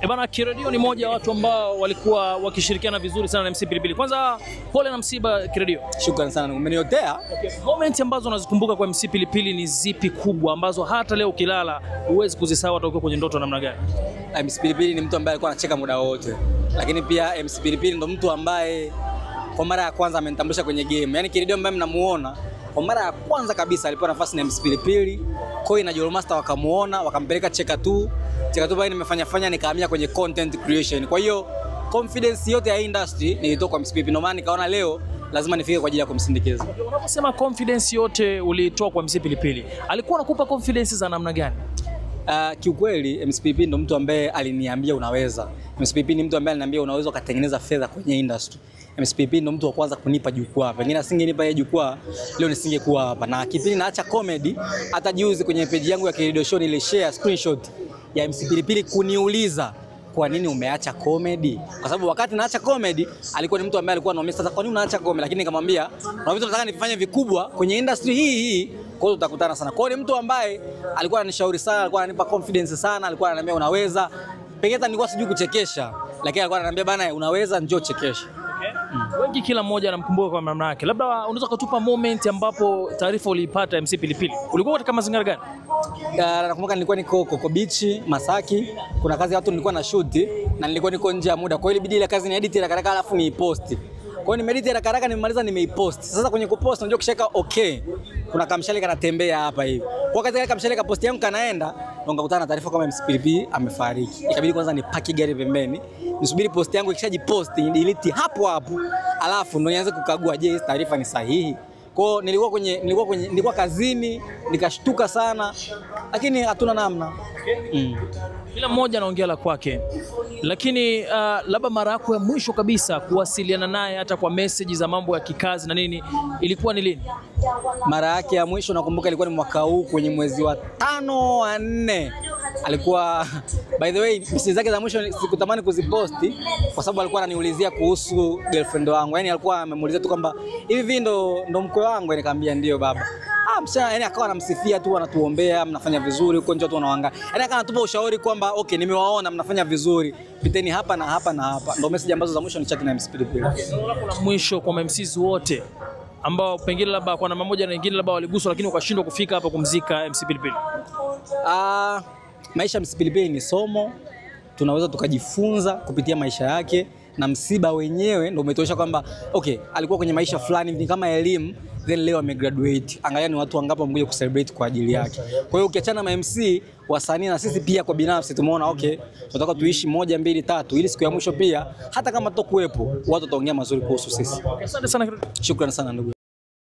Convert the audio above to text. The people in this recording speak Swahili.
Bana, Kiredio ni moja wa watu ambao walikuwa wakishirikiana vizuri sana na MC Pilipili. Kwanza pole na msiba Kiredio. Shukrani sana, umeniotea. Okay. Moment ambazo unazikumbuka kwa MC Pilipili ni zipi kubwa ambazo hata leo ukilala huwezi kuzisahau hata ukiwa kwenye ndoto namna gani? MC Pilipili ni mtu ambaye alikuwa anacheka muda wote. Lakini pia MC Pilipili ndo mtu ambaye kwa mara ya kwanza amenitambulisha kwenye game. Yaani Kiredio ambaye mnamuona kwa mara ya kwanza kabisa alipewa nafasi na MC Pilipili. Koi na Jolo Master wakamuona, wakampeleka Cheka tu bali nimefanya nikahamia kwenye content creation. Kwa hiyo confidence yote ya industry nilitoka kwa MC Pilipili. Ndio maana nikaona leo lazima nifike kwa ajili ya kumsindikiza. Unaposema confidence yote ulitoa kwa MC Pilipili, alikuwa anakupa confidence za namna gani? Kiukweli MC Pilipili ndo mtu ambaye aliniambia unaweza. MC Pilipili ni mtu ambaye aliniambia unaweza ukatengeneza fedha kwenye industry. MC Pilipili ndo mtu wa kwanza kunipa jukwaa. Pengine asingenipa yeye jukwaa, leo nisingekuwa hapa. Na kipindi naacha comedy, hata juzi kwenye page yangu ya Kiredio Show nilishare screenshot ya MC Pilipili kuniuliza kwa nini umeacha comedy? Kwa sababu wakati naacha comedy alikuwa ni mtu ambaye alikuwa anaomba sasa kwa nini unaacha comedy, lakini nikamwambia na vitu nataka nifanye vikubwa kwenye industry hii, kwa hiyo tutakutana sana. Kwa hiyo ni mtu ambaye alikuwa ananishauri sana, alikuwa ananipa confidence sana, alikuwa ananiambia unaweza. Pengine hata nilikuwa sijui kuchekesha, lakini alikuwa ananiambia bana unaweza, njoo chekesha. Wengi kila mmoja anamkumbuka kwa namna yake. Labda unaweza kutupa moment ambapo taarifa uliipata MC Pilipili. Ulikuwa katika mazingira gani? Nakumbuka nilikuwa niko Coco Beach, Masaki. Kuna kazi ya watu nilikuwa na shoot na nilikuwa niko nje ya muda. Kwa hiyo ilibidi ile kazi ni edit haraka alafu ni post. Kwa hiyo nimeedit haraka nimemaliza nimeipost. Sasa kwenye kupost unajua kishaka okay. Kuna kamshale kanatembea hapa hivi. Kwa wakati ile kamshale ka post yangu kanaenda, ndo ngakutana na taarifa kama MC Pilipili amefariki. Ikabidi kwanza nipaki gari pembeni. Nisubiri post yangu ikishajipost, ni delete hapo hapo. Alafu ndo nianze kukagua je, taarifa ni sahihi. Kwa nilikuwa kazini, nikashtuka sana, lakini hatuna namna. Kila mmoja anaongea la kwake. Lakini labda mara yako ya mwisho kabisa kuwasiliana naye hata kwa message za mambo ya kikazi na nini ilikuwa ni lini? Mara yake ya mwisho nakumbuka ilikuwa ni mwaka huu kwenye mwezi wa 5 wa 4. Alikuwa by the way message zake za mwisho sikutamani kuziposti kwa sababu alikuwa ananiulizia kuhusu girlfriend wangu. Yaani alikuwa amemuulizia tu kwamba hivi ndo mkwe wangu, nikamwambia ndio baba. Msha yani akawa anamsifia tu, anatuombea mnafanya vizuri huko, njoo tu wanaangalia. Yaani akawa anatupa ushauri kwamba okay, nimewaona mnafanya vizuri, piteni hapa na hapa na hapa. Ndio message ambazo za mwisho ni chat na MC Pilipili. Kuna mwisho kwa MCs wote ambao pengine labda kwa namna moja na nyingine labda waliguswa lakini wakashindwa kufika hapa kumzika MC Pilipili. Maisha ya MC Pilipili ni somo, tunaweza tukajifunza kupitia maisha yake, na msiba wenyewe ndio umetosha kwamba okay, alikuwa kwenye maisha fulani ni kama elimu, then leo amegraduate. Angalia ni watu wangapi wamekuja kucelebrate kwa ajili yake. Kwa hiyo ukiachana na MC, wasanii na sisi pia kwa binafsi tumeona okay, tunataka tuishi 1 2 3 ili siku ya mwisho pia hata kama tutakuwepo watu wataongea mazuri kuhusu sisi. Asante sana. Shukrani sana ndugu.